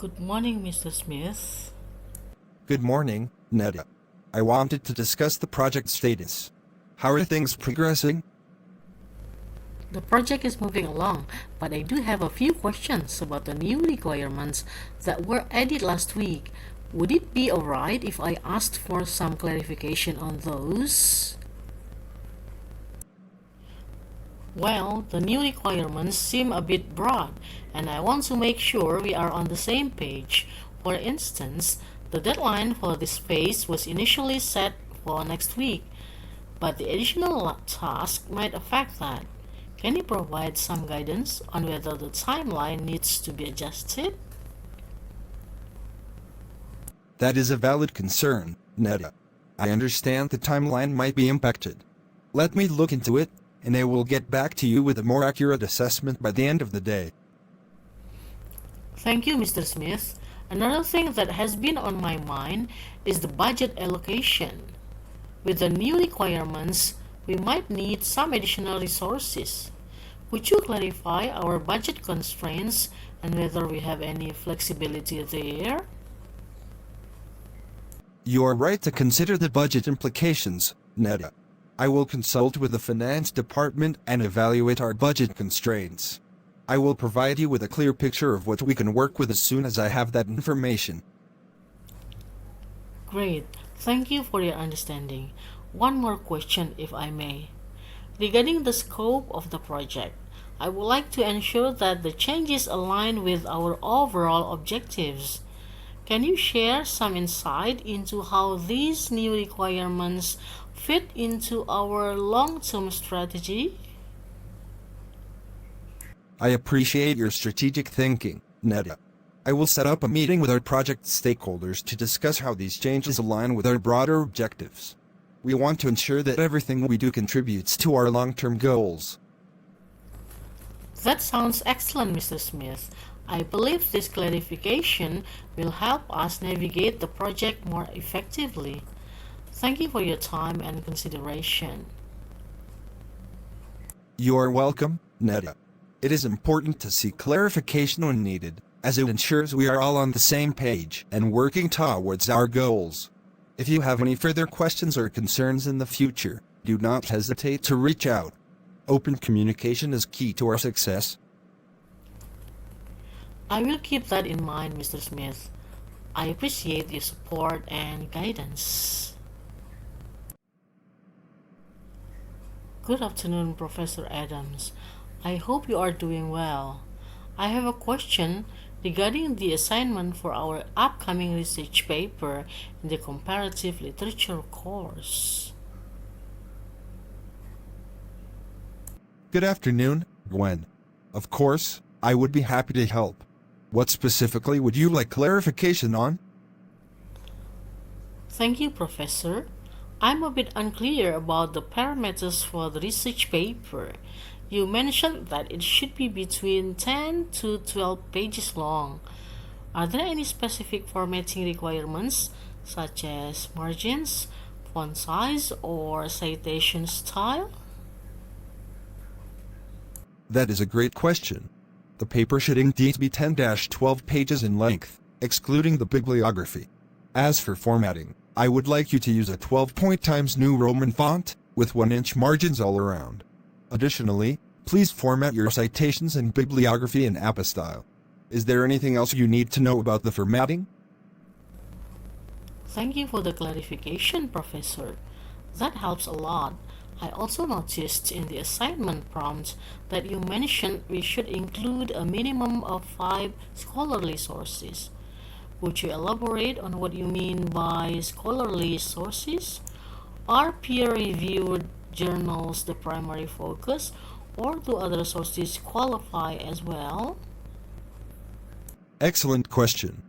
Good morning, Mr. Smith. Good morning, Netta. I wanted to discuss the project status. How are things progressing? The project is moving along, but I do have a few questions about the new requirements that were added last week. Would it be alright if I asked for some clarification on those? Well, the new requirements seem a bit broad, and I want to make sure we are on the same page. For instance, the deadline for this phase was initially set for next week, but the additional task might affect that. Can you provide some guidance on whether the timeline needs to be adjusted? That is a valid concern, Netta. I understand the timeline might be impacted. Let me look into it, and I will get back to you with a more accurate assessment by the end of the day. Thank you, Mr. Smith. Another thing that has been on my mind is the budget allocation. With the new requirements, we might need some additional resources. Could you clarify our budget constraints and whether we have any flexibility there? You are right to consider the budget implications, Netta. I will consult with the finance department and evaluate our budget constraints. I will provide you with a clear picture of what we can work with as soon as I have that information. Great. Thank you for your understanding. One more question, if I may. Regarding the scope of the project, I would like to ensure that the changes align with our overall objectives. Can you share some insight into how these new requirements fit into our long-term strategy? I appreciate your strategic thinking, Netta. I will set up a meeting with our project stakeholders to discuss how these changes align with our broader objectives. We want to ensure that everything we do contributes to our long-term goals. That sounds excellent, Mr. Smith. I believe this clarification will help us navigate the project more effectively. Thank you for your time and consideration. You are welcome, Netta. It is important to seek clarification when needed, as it ensures we are all on the same page and working towards our goals. If you have any further questions or concerns in the future, do not hesitate to reach out. Open communication is key to our success. I will keep that in mind, Mr. Smith. I appreciate your support and guidance. Good afternoon, Professor Adams. I hope you are doing well. I have a question regarding the assignment for our upcoming research paper in the comparative literature course. Good afternoon, Gwen. Of course, I would be happy to help. What specifically would you like clarification on? Thank you, Professor. I'm a bit unclear about the parameters for the research paper. You mentioned that it should be between 10 to 12 pages long. Are there any specific formatting requirements, such as margins, font size, or citation style? That is a great question. The paper should indeed be 10-12 pages in length, excluding the bibliography. As for formatting, I would like you to use a 12-point Times New Roman font, with 1-inch margins all around. Additionally, please format your citations and bibliography in apostyle. Is there anything else you need to know about the formatting? Thank you for the clarification, Professor. That helps a lot. I also noticed in the assignment prompt that you mentioned we should include a minimum of 5 scholarly sources. Would you elaborate on what you mean by scholarly sources? Are peer-reviewed journals the primary focus, or do other sources qualify as well? Excellent question.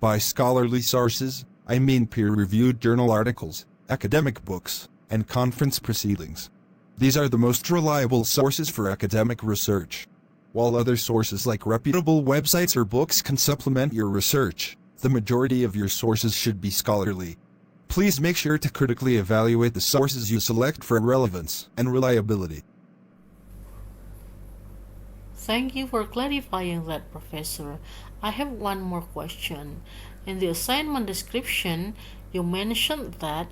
By scholarly sources, I mean peer-reviewed journal articles, academic books, and conference proceedings. These are the most reliable sources for academic research. While other sources like reputable websites or books can supplement your research, the majority of your sources should be scholarly. Please make sure to critically evaluate the sources you select for relevance and reliability. Thank you for clarifying that, Professor. I have one more question. In the assignment description, you mentioned that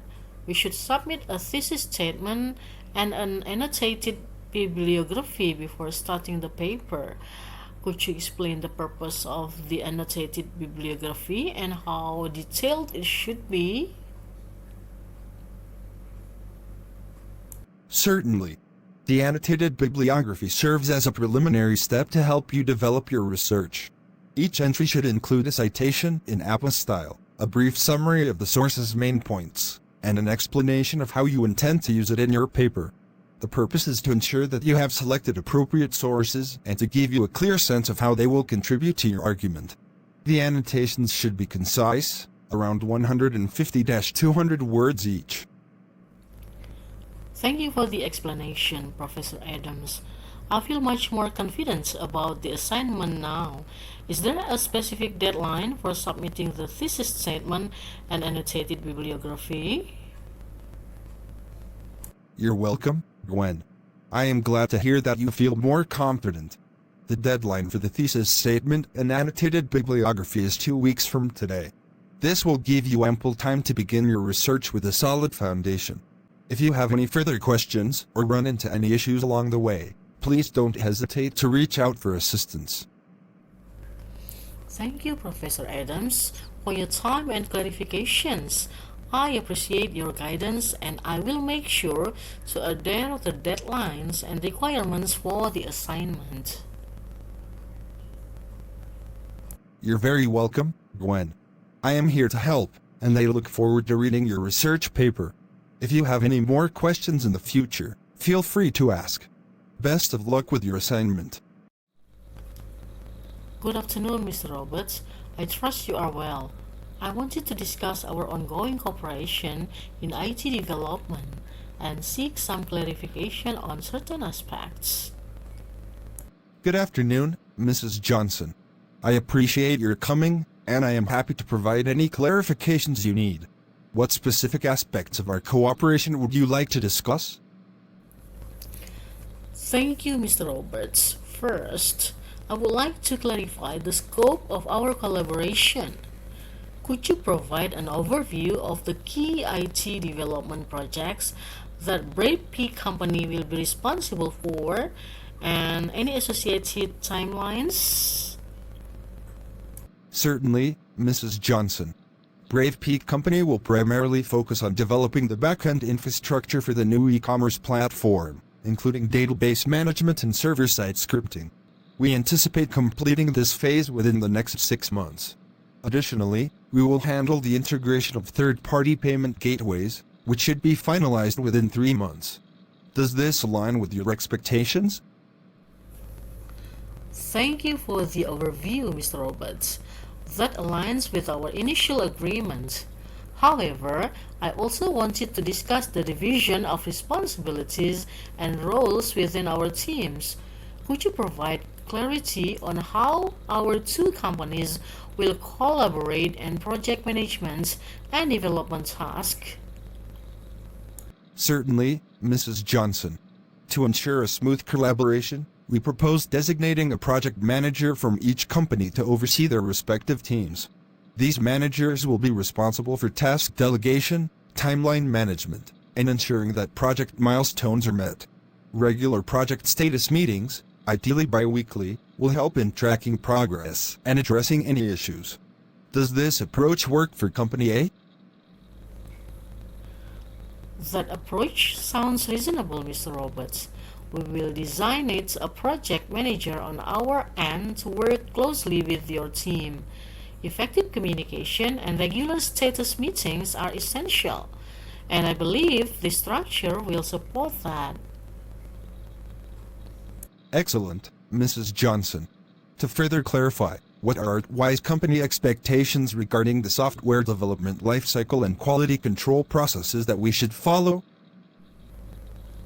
we should submit a thesis statement and an annotated bibliography before starting the paper. Could you explain the purpose of the annotated bibliography and how detailed it should be? Certainly. The annotated bibliography serves as a preliminary step to help you develop your research. Each entry should include a citation in APA style, a brief summary of the source's main points, and an explanation of how you intend to use it in your paper. The purpose is to ensure that you have selected appropriate sources and to give you a clear sense of how they will contribute to your argument. The annotations should be concise, around 150-200 words each. Thank you for the explanation, Professor Adams. I feel much more confident about the assignment now. Is there a specific deadline for submitting the thesis statement and annotated bibliography? You're welcome, Gwen. I am glad to hear that you feel more confident. The deadline for the thesis statement and annotated bibliography is 2 weeks from today. This will give you ample time to begin your research with a solid foundation. If you have any further questions or run into any issues along the way, please don't hesitate to reach out for assistance. Thank you, Professor Adams, for your time and clarifications. I appreciate your guidance and I will make sure to adhere to the deadlines and requirements for the assignment. You're very welcome, Gwen. I am here to help, and I look forward to reading your research paper. If you have any more questions in the future, feel free to ask. Best of luck with your assignment. Good afternoon, Mr. Roberts. I trust you are well. I wanted to discuss our ongoing cooperation in IT development and seek some clarification on certain aspects. Good afternoon, Mrs. Johnson. I appreciate your coming, and I am happy to provide any clarifications you need. What specific aspects of our cooperation would you like to discuss? Thank you, Mr. Roberts. First, I would like to clarify the scope of our collaboration. Could you provide an overview of the key IT development projects that Brave Peak Company will be responsible for and any associated timelines? Certainly, Mrs. Johnson. Brave Peak Company will primarily focus on developing the back-end infrastructure for the new e-commerce platform, including database management and server-side scripting. We anticipate completing this phase within the next 6 months. Additionally, we will handle the integration of third-party payment gateways, which should be finalized within 3 months. Does this align with your expectations? Thank you for the overview, Mr. Roberts. That aligns with our initial agreement. However, I also wanted to discuss the division of responsibilities and roles within our teams. Could you provide clarity on how our two companies will collaborate in project management and development tasks? Certainly, Mrs. Johnson. To ensure a smooth collaboration, we propose designating a project manager from each company to oversee their respective teams. These managers will be responsible for task delegation, timeline management, and ensuring that project milestones are met. Regular project status meetings, ideally bi-weekly, will help in tracking progress and addressing any issues. Does this approach work for Company A? That approach sounds reasonable, Mr. Roberts. We will designate a project manager on our end to work closely with your team. Effective communication and regular status meetings are essential, and I believe this structure will support that. Excellent, Mrs. Johnson. To further clarify, what are Wise Company expectations regarding the software development lifecycle and quality control processes that we should follow?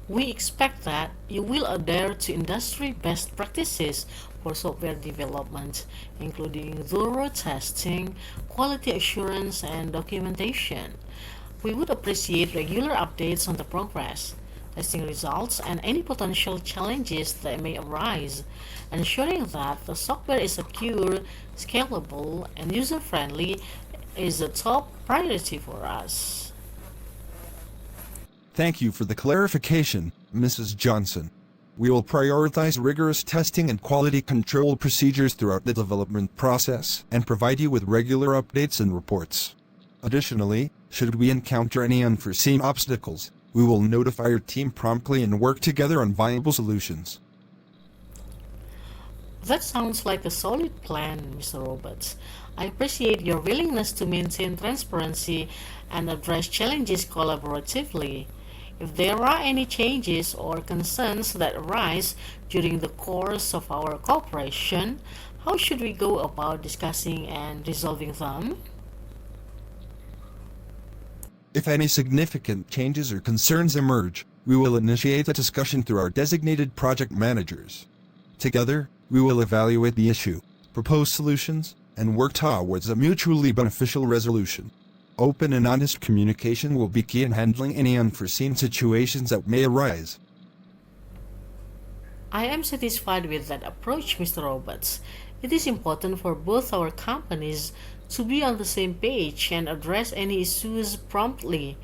We expect that you will adhere to industry best practices for software development, including thorough testing, quality assurance, and documentation. We would appreciate regular updates on the progress. testing results, and any potential challenges that may arise. Ensuring that the software is secure, scalable, and user-friendly is a top priority for us. Thank you for the clarification, Mrs. Johnson. We will prioritize rigorous testing and quality control procedures throughout the development process and provide you with regular updates and reports. Additionally, should we encounter any unforeseen obstacles, we will notify your team promptly and work together on viable solutions. That sounds like a solid plan, Mr. Roberts. I appreciate your willingness to maintain transparency and address challenges collaboratively. If there are any changes or concerns that arise during the course of our cooperation, how should we go about discussing and resolving them? If any significant changes or concerns emerge, we will initiate a discussion through our designated project managers. Together, we will evaluate the issue, propose solutions, and work towards a mutually beneficial resolution. Open and honest communication will be key in handling any unforeseen situations that may arise. I am satisfied with that approach, Mr. Roberts. It is important for both our companies to be on the same page and address any issues promptly.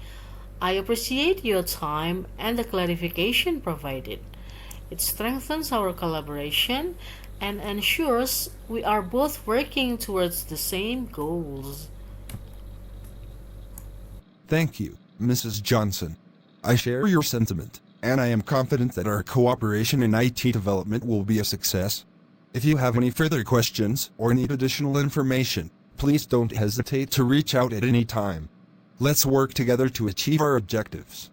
I appreciate your time and the clarification provided. It strengthens our collaboration and ensures we are both working towards the same goals. Thank you, Mrs. Johnson. I share your sentiment, and I am confident that our cooperation in IT development will be a success. If you have any further questions or need additional information, please don't hesitate to reach out at any time. Let's work together to achieve our objectives.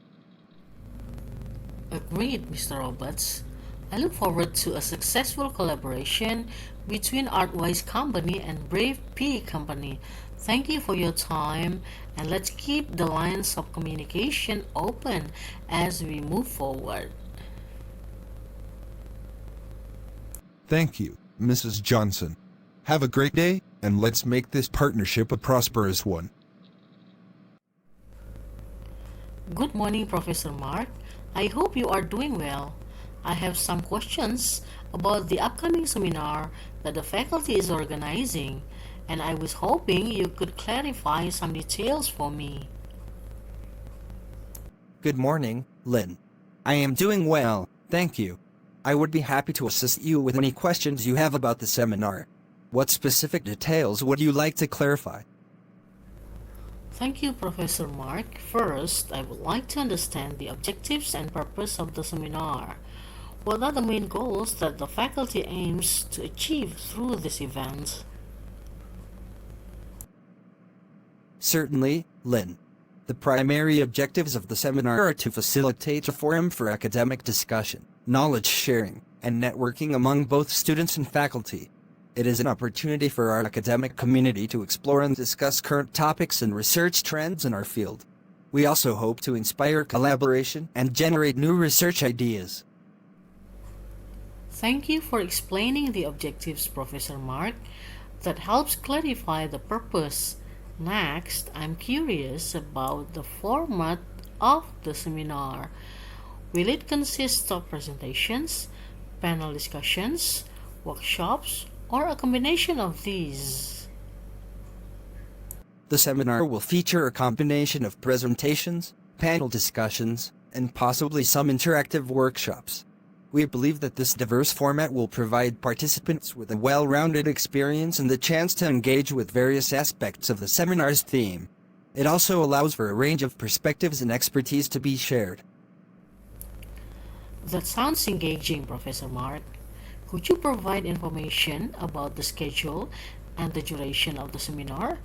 Agreed, Mr. Roberts. I look forward to a successful collaboration between Artwise Company and Brave P Company. Thank you for your time, and let's keep the lines of communication open as we move forward. Thank you, Mrs. Johnson. Have a great day, and let's make this partnership a prosperous one. Good morning, Professor Mark. I hope you are doing well. I have some questions about the upcoming seminar that the faculty is organizing, and I was hoping you could clarify some details for me. Good morning, Lynn. I am doing well, thank you. I would be happy to assist you with any questions you have about the seminar. What specific details would you like to clarify? Thank you, Professor Mark. First, I would like to understand the objectives and purpose of the seminar. What are the main goals that the faculty aims to achieve through this event? Certainly, Lynn. The primary objectives of the seminar are to facilitate a forum for academic discussion, knowledge sharing, and networking among both students and faculty. It is an opportunity for our academic community to explore and discuss current topics and research trends in our field. We also hope to inspire collaboration and generate new research ideas. Thank you for explaining the objectives, Professor Mark. That helps clarify the purpose. Next, I'm curious about the format of the seminar. Will it consist of presentations, panel discussions, workshops, or a combination of these? The seminar will feature a combination of presentations, panel discussions, and possibly some interactive workshops. We believe that this diverse format will provide participants with a well-rounded experience and the chance to engage with various aspects of the seminar's theme. It also allows for a range of perspectives and expertise to be shared. That sounds engaging, Professor Mark. Could you provide information about the schedule and the duration of the seminar?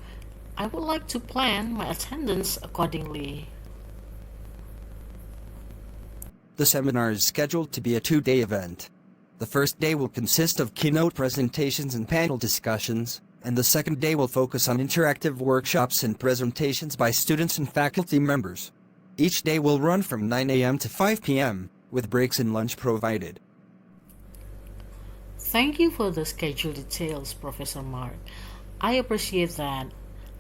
I would like to plan my attendance accordingly. The seminar is scheduled to be a 2-day event. The first day will consist of keynote presentations and panel discussions, and the second day will focus on interactive workshops and presentations by students and faculty members. Each day will run from 9 a.m. to 5 p.m., with breaks and lunch provided. Thank you for the schedule details, Professor Mark. I appreciate that.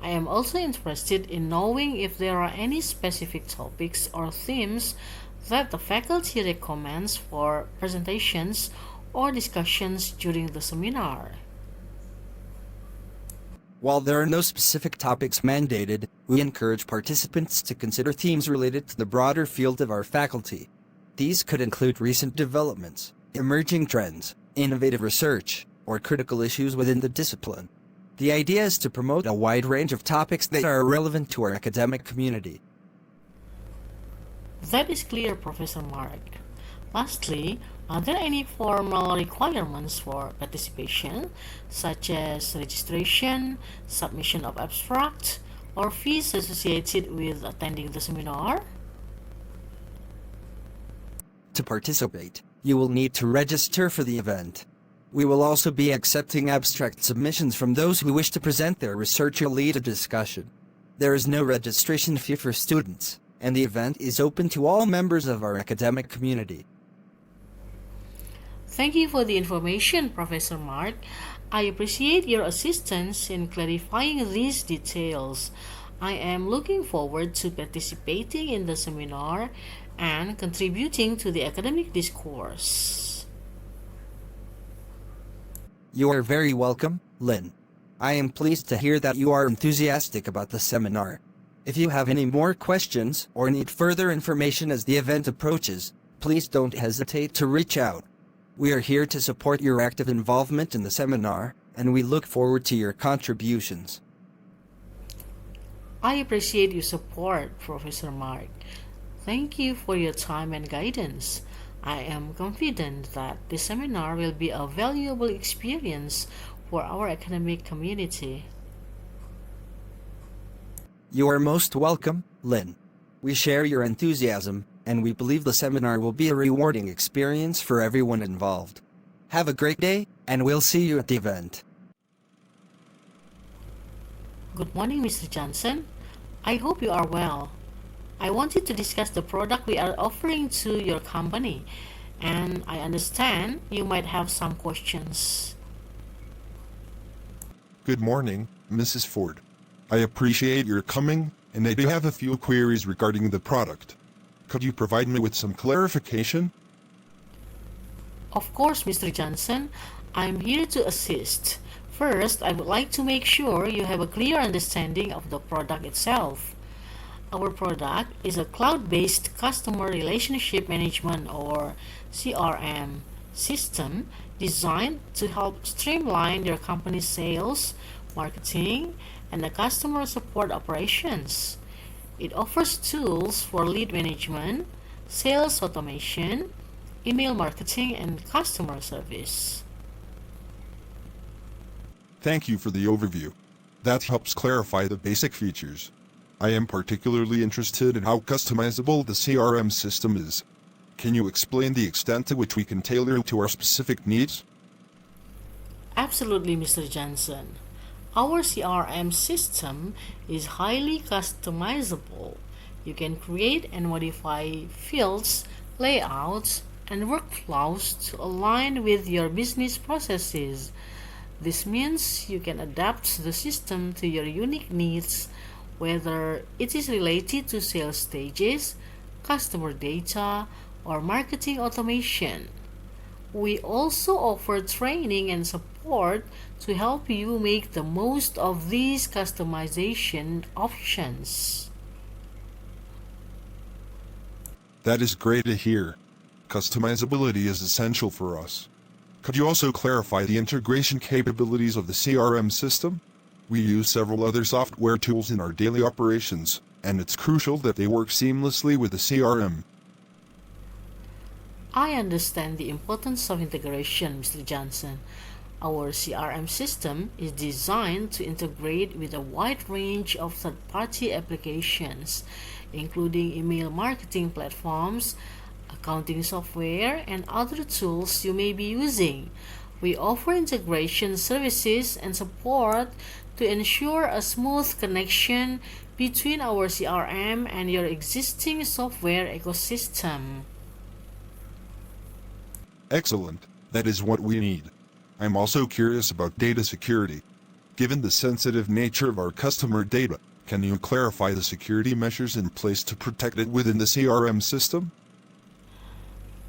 I am also interested in knowing if there are any specific topics or themes that the faculty recommends for presentations or discussions during the seminar. While there are no specific topics mandated, we encourage participants to consider themes related to the broader field of our faculty. These could include recent developments, emerging trends, innovative research, or critical issues within the discipline. The idea is to promote a wide range of topics that are relevant to our academic community. That is clear, Professor Mark. Lastly, are there any formal requirements for participation, such as registration, submission of abstract, or fees associated with attending the seminar? To participate, you will need to register for the event. We will also be accepting abstract submissions from those who wish to present their research or lead a discussion. There is no registration fee for students, and the event is open to all members of our academic community. Thank you for the information, Professor Mark. I appreciate your assistance in clarifying these details. I am looking forward to participating in the seminar and contributing to the academic discourse. You are very welcome, Lynn. I am pleased to hear that you are enthusiastic about the seminar. If you have any more questions or need further information as the event approaches, please don't hesitate to reach out. We are here to support your active involvement in the seminar, and we look forward to your contributions. I appreciate your support, Professor Mark. Thank you for your time and guidance. I am confident that this seminar will be a valuable experience for our academic community. You are most welcome, Lynn. We share your enthusiasm, and we believe the seminar will be a rewarding experience for everyone involved. Have a great day, and we'll see you at the event. Good morning, Mr. Johnson. I hope you are well. I wanted to discuss the product we are offering to your company, and I understand you might have some questions. Good morning, Mrs. Ford. I appreciate your coming, and I do have a few queries regarding the product. Could you provide me with some clarification? Of course, Mr. Johnson. I'm here to assist. First, I would like to make sure you have a clear understanding of the product itself. Our product is a cloud-based customer relationship management or CRM system designed to help streamline your company's sales, marketing, and the customer support operations. It offers tools for lead management, sales automation, email marketing, and customer service. Thank you for the overview. That helps clarify the basic features. I am particularly interested in how customizable the CRM system is. Can you explain the extent to which we can tailor it to our specific needs? Absolutely, Mr. Johnson. Our CRM system is highly customizable. You can create and modify fields, layouts, and workflows to align with your business processes. This means you can adapt the system to your unique needs, whether it is related to sales stages, customer data, or marketing automation. We also offer training and support to help you make the most of these customization options. That is great to hear. Customizability is essential for us. Could you also clarify the integration capabilities of the CRM system? We use several other software tools in our daily operations, and it's crucial that they work seamlessly with the CRM. I understand the importance of integration, Mr. Johnson. Our CRM system is designed to integrate with a wide range of third-party applications, including email marketing platforms, accounting software, and other tools you may be using. We offer integration services and support to ensure a smooth connection between our CRM and your existing software ecosystem. Excellent. That is what we need. I'm also curious about data security. Given the sensitive nature of our customer data, can you clarify the security measures in place to protect it within the CRM system?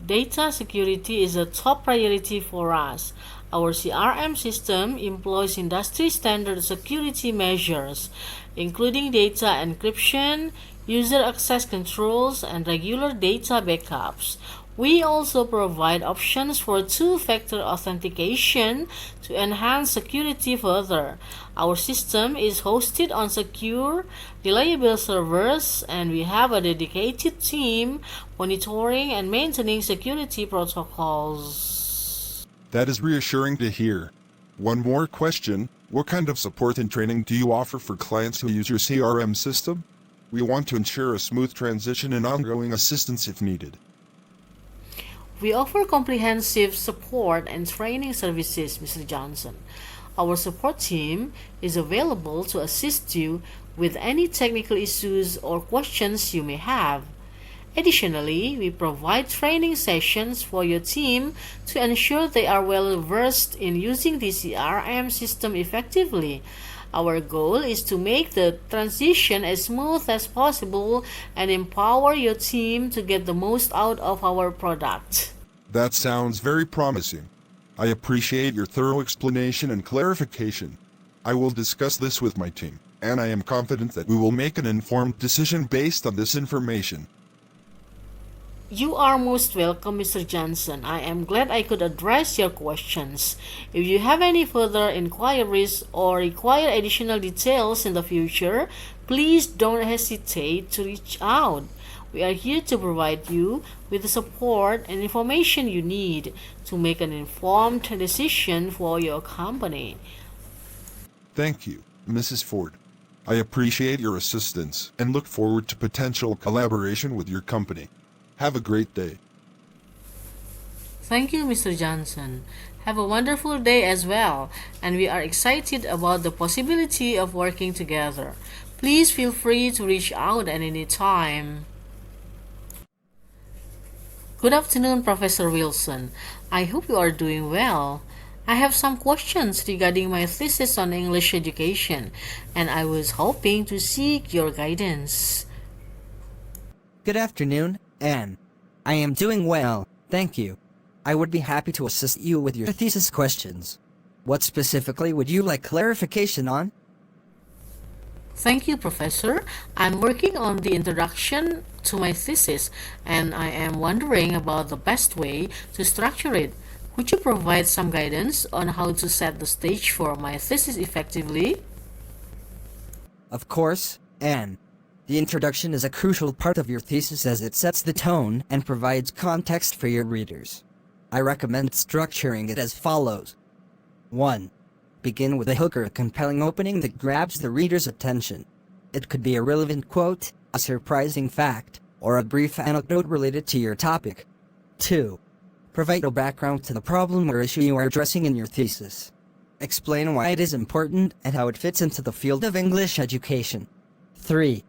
Data security is a top priority for us. Our CRM system employs industry standard security measures, including data encryption, user access controls, and regular data backups. We also provide options for two-factor authentication to enhance security further. Our system is hosted on secure, reliable servers, and we have a dedicated team monitoring and maintaining security protocols. That is reassuring to hear. One more question. What kind of support and training do you offer for clients who use your CRM system? We want to ensure a smooth transition and ongoing assistance if needed. We offer comprehensive support and training services, Mr. Johnson. Our support team is available to assist you with any technical issues or questions you may have. Additionally, we provide training sessions for your team to ensure they are well versed in using the CRM system effectively. Our goal is to make the transition as smooth as possible and empower your team to get the most out of our product. That sounds very promising. I appreciate your thorough explanation and clarification. I will discuss this with my team, and I am confident that we will make an informed decision based on this information. You are most welcome, Mr. Johnson. I am glad I could address your questions. If you have any further inquiries or require additional details in the future, please don't hesitate to reach out. We are here to provide you with the support and information you need to make an informed decision for your company. Thank you, Mrs. Ford. I appreciate your assistance and look forward to potential collaboration with your company. Have a great day. Thank you, Mr. Johnson. Have a wonderful day as well, and we are excited about the possibility of working together. Please feel free to reach out at any time. Good afternoon, Professor Wilson. I hope you are doing well. I have some questions regarding my thesis on English education, and I was hoping to seek your guidance. Good afternoon, Anne. I am doing well, thank you. I would be happy to assist you with your thesis questions. What specifically would you like clarification on? Thank you, Professor. I'm working on the introduction to my thesis, and I am wondering about the best way to structure it. Could you provide some guidance on how to set the stage for my thesis effectively? Of course, Anne. The introduction is a crucial part of your thesis as it sets the tone and provides context for your readers. I recommend structuring it as follows. 1. Begin with a hook or a compelling opening that grabs the reader's attention. It could be a relevant quote, a surprising fact, or a brief anecdote related to your topic. 2. Provide a background to the problem or issue you are addressing in your thesis. Explain why it is important and how it fits into the field of English education. 3.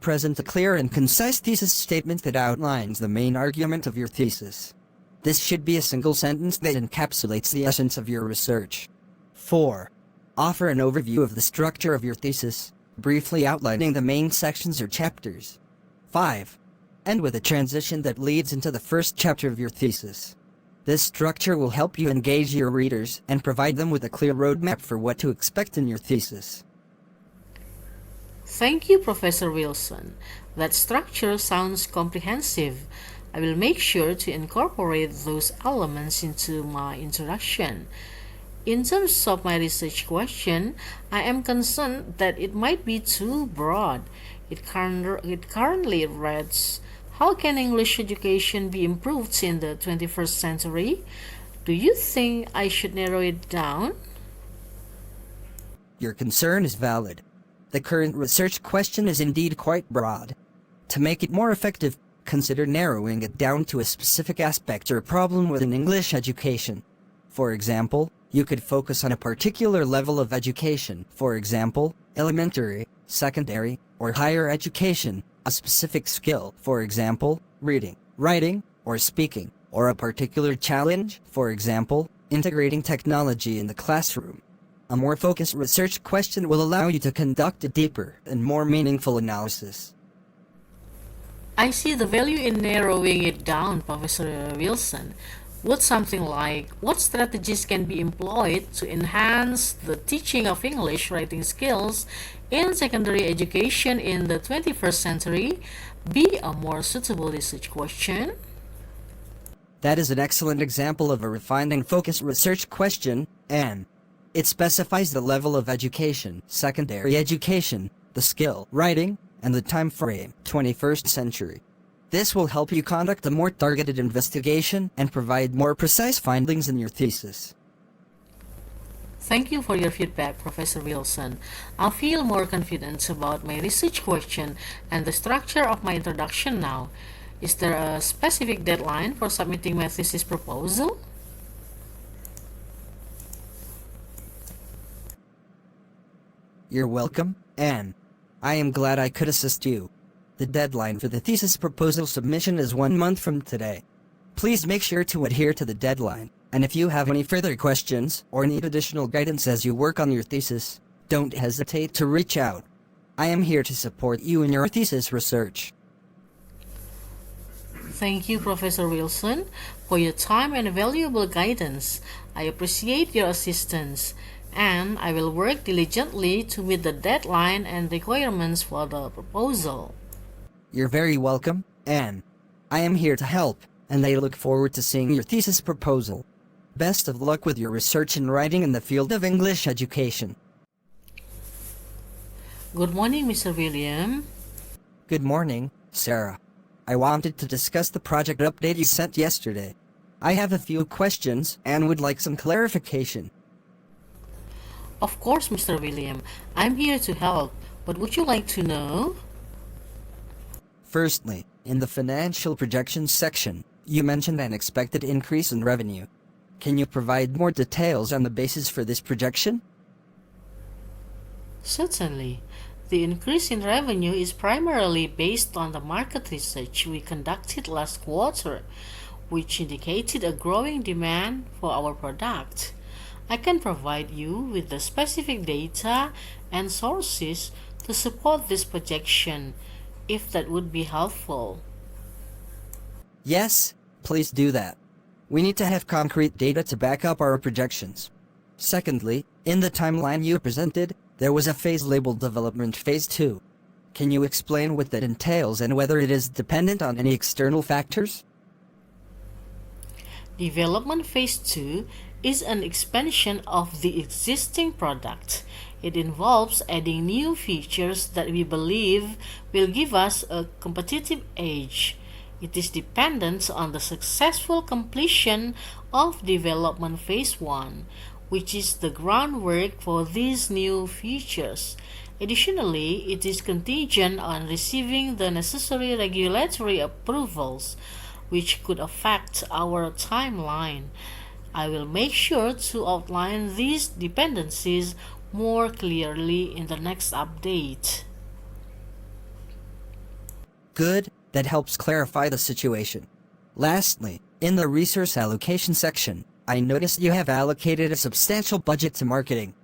Present a clear and concise thesis statement that outlines the main argument of your thesis. This should be a single sentence that encapsulates the essence of your research. 4. Offer an overview of the structure of your thesis, briefly outlining the main sections or chapters. 5. End with a transition that leads into the first chapter of your thesis. This structure will help you engage your readers and provide them with a clear roadmap for what to expect in your thesis. Thank you, Professor Wilson. That structure sounds comprehensive. I will make sure to incorporate those elements into my introduction. In terms of my research question, I am concerned that it might be too broad. It currently reads, how can English education be improved in the 21st century? Do you think I should narrow it down? Your concern is valid. The current research question is indeed quite broad. To make it more effective, consider narrowing it down to a specific aspect or problem within English education. For example, you could focus on a particular level of education, for example, elementary, secondary, or higher education, a specific skill, for example, reading, writing, or speaking, or a particular challenge, for example, integrating technology in the classroom. A more focused research question will allow you to conduct a deeper and more meaningful analysis. I see the value in narrowing it down, Professor Wilson. Would something like what strategies can be employed to enhance the teaching of English writing skills in secondary education in the 21st century be a more suitable research question? That is an excellent example of a refined and focused research question, and it specifies the level of education, secondary education, the skill, writing, and the time frame, 21st century. This will help you conduct a more targeted investigation and provide more precise findings in your thesis. Thank you for your feedback, Professor Wilson. I feel more confident about my research question and the structure of my introduction now. Is there a specific deadline for submitting my thesis proposal? You're welcome, Anne. I am glad I could assist you. The deadline for the thesis proposal submission is 1 month from today. Please make sure to adhere to the deadline, and if you have any further questions or need additional guidance as you work on your thesis, don't hesitate to reach out. I am here to support you in your thesis research. Thank you, Professor Wilson, for your time and valuable guidance. I appreciate your assistance, and I will work diligently to meet the deadline and requirements for the proposal. You're very welcome, Anne. I am here to help, and I look forward to seeing your thesis proposal. Best of luck with your research and writing in the field of English education. Good morning, Mr. William. Good morning, Sarah. I wanted to discuss the project update you sent yesterday. I have a few questions and would like some clarification. Of course, Mr. William. I'm here to help. What would you like to know? Firstly, in the financial projections section, you mentioned an expected increase in revenue. Can you provide more details on the basis for this projection? Certainly. The increase in revenue is primarily based on the market research we conducted last quarter, which indicated a growing demand for our product. I can provide you with the specific data and sources to support this projection, if that would be helpful. Yes, please do that. We need to have concrete data to back up our projections. Secondly, in the timeline you presented, there was a phase labeled Development Phase 2. Can you explain what that entails and whether it is dependent on any external factors? Development Phase 2 is an expansion of the existing product. It involves adding new features that we believe will give us a competitive edge. It is dependent on the successful completion of Development Phase 1, which is the groundwork for these new features. Additionally, it is contingent on receiving the necessary regulatory approvals, which could affect our timeline. I will make sure to outline these dependencies more clearly in the next update. Good, that helps clarify the situation. Lastly, in the resource allocation section, I noticed you have allocated a substantial budget to marketing.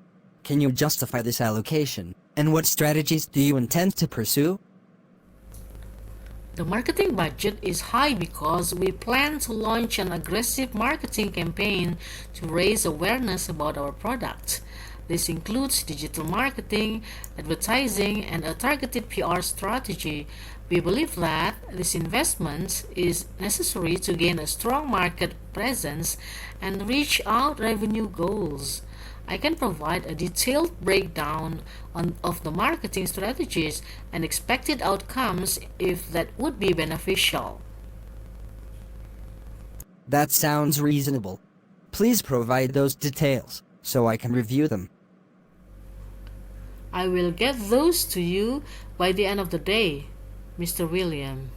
Can you justify this allocation, and what strategies do you intend to pursue? The marketing budget is high because we plan to launch an aggressive marketing campaign to raise awareness about our product. This includes digital marketing, advertising, and a targeted PR strategy. We believe that this investment is necessary to gain a strong market presence and reach our revenue goals. I can provide a detailed breakdown of the marketing strategies and expected outcomes if that would be beneficial. That sounds reasonable. Please provide those details so I can review them. I will get those to you by the end of the day, Mr. William.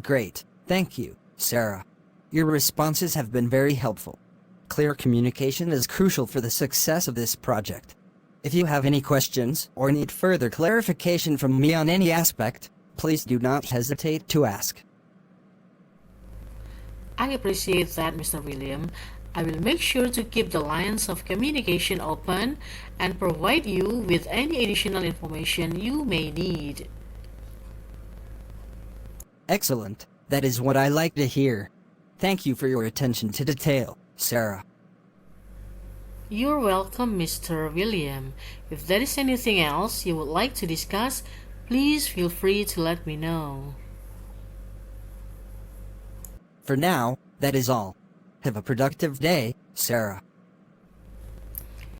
Great, thank you, Sarah. Your responses have been very helpful. Clear communication is crucial for the success of this project. If you have any questions or need further clarification from me on any aspect, please do not hesitate to ask. I appreciate that, Mr. William. I will make sure to keep the lines of communication open and provide you with any additional information you may need. Excellent. That is what I like to hear. Thank you for your attention to detail, Sarah. You're welcome, Mr. William. If there is anything else you would like to discuss, please feel free to let me know. For now, that is all. Have a productive day, Sarah.